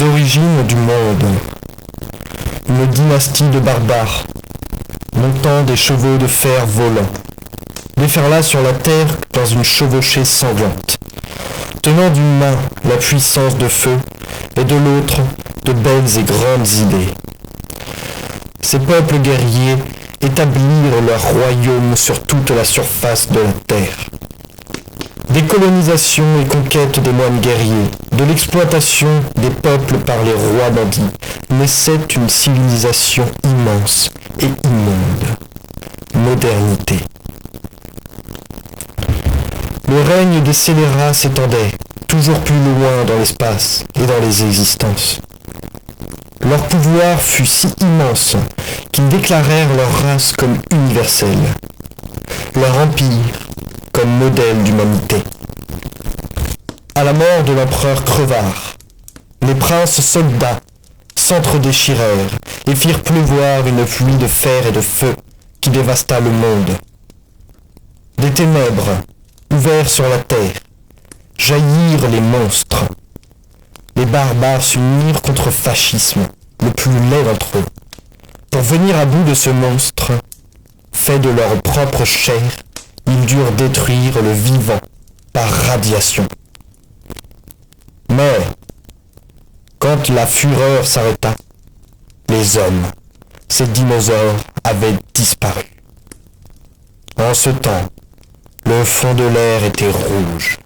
origines du monde. Une dynastie de barbares, montant des chevaux de fer volants, déferla sur la terre dans une chevauchée sanglante, tenant d'une main la puissance de feu et de l'autre de belles et grandes idées. Ces peuples guerriers établirent leur royaume sur toute la surface de la terre. Des colonisations et conquêtes des moines guerriers, de l'exploitation des peuples par les rois bandits, naissait une civilisation immense et immonde. Modernité. Le règne des scélérats s'étendait toujours plus loin dans l'espace et dans les existences. Leur pouvoir fut si immense qu'ils déclarèrent leur race comme universelle, leur empire comme modèle d'humanité. À la mort de l'empereur Crevard, les princes soldats s'entre-déchirèrent et firent pleuvoir une pluie de fer et de feu qui dévasta le monde. Des ténèbres ouverts sur la terre, jaillirent les monstres. Les barbares s'unirent contre fascisme, le plus laid d'entre eux. Pour venir à bout de ce monstre, fait de leur propre chair, ils durent détruire le vivant par radiation. Mais, quand la fureur s'arrêta, les hommes, ces dinosaures, avaient disparu. En ce temps, le fond de l'air était rouge,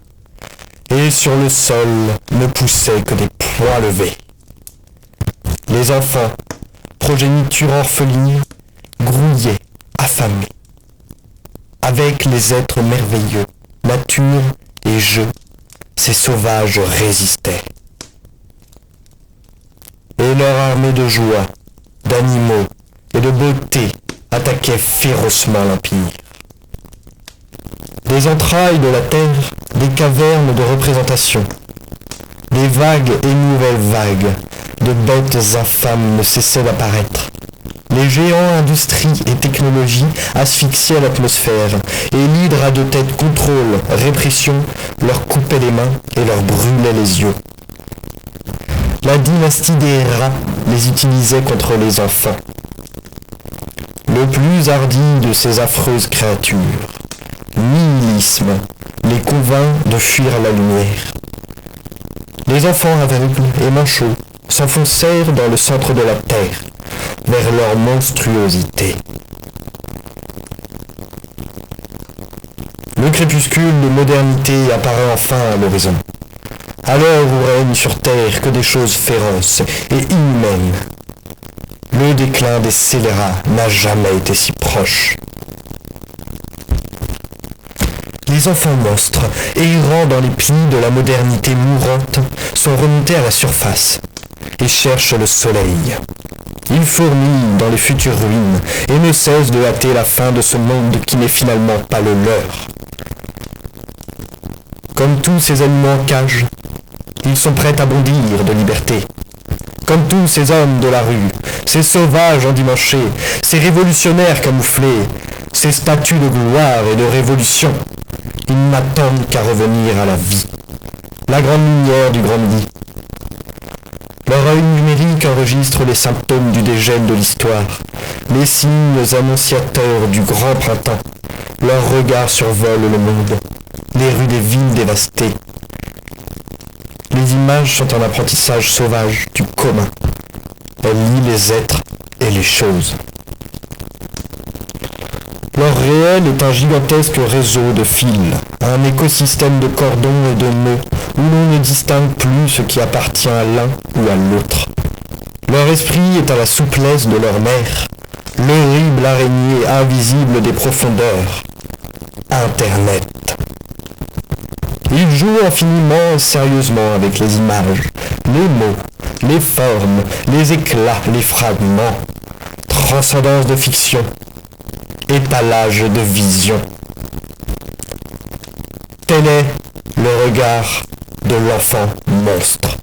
et sur le sol ne poussaient que des poings levés. Les enfants, progéniture orpheline, grouillaient, affamés. Avec les êtres merveilleux, nature et jeu, ces sauvages résistaient. Et leur armée de joie, d'animaux et de beauté attaquait férocement l'Empire. Des entrailles de la terre, des cavernes de représentation, des vagues et nouvelles vagues, de bêtes infâmes ne cessaient d'apparaître. Les géants industrie et technologie asphyxiaient l'atmosphère, et l'hydre à deux têtes contrôle, répression, leur coupait les mains et leur brûlait les yeux. La dynastie des rats les utilisait contre les enfants. Le plus hardi de ces affreuses créatures, nihilisme, les convainc de fuir la lumière. Les enfants aveugles et manchots s'enfoncèrent dans le centre de la terre, vers leur monstruosité. Le crépuscule de modernité apparaît enfin à l'horizon. À l'heure où règnent sur terre que des choses féroces et inhumaines. Le déclin des scélérats n'a jamais été si proche. Les enfants monstres, errant dans les plis de la modernité mourante, sont remontés à la surface et cherchent le soleil. Ils fourmillent dans les futures ruines et ne cessent de hâter la fin de ce monde qui n'est finalement pas le leur. Comme tous ces animaux en cage, ils sont prêts à bondir de liberté. Comme tous ces hommes de la rue, ces sauvages endimanchés, ces révolutionnaires camouflés, ces statues de gloire et de révolution, ils n'attendent qu'à revenir à la vie, la grande lumière du grand midi. Leur œil numérique enregistre les symptômes du dégel de l'histoire, les signes annonciateurs du grand printemps. Leur regard survole le monde, les rues des villes dévastées. Les images sont un apprentissage sauvage du commun. Elles lient les êtres et les choses. Leur réel est un gigantesque réseau de fils, un écosystème de cordons et de nœuds où l'on ne distingue plus ce qui appartient à l'un ou à l'autre. Leur esprit est à la souplesse de leur mère, l'horrible araignée invisible des profondeurs, Internet. Ils jouent infiniment et sérieusement avec les images, les mots, les formes, les éclats, les fragments, transcendance de fiction, étalage de vision. Tel est le regard de l'enfant monstre.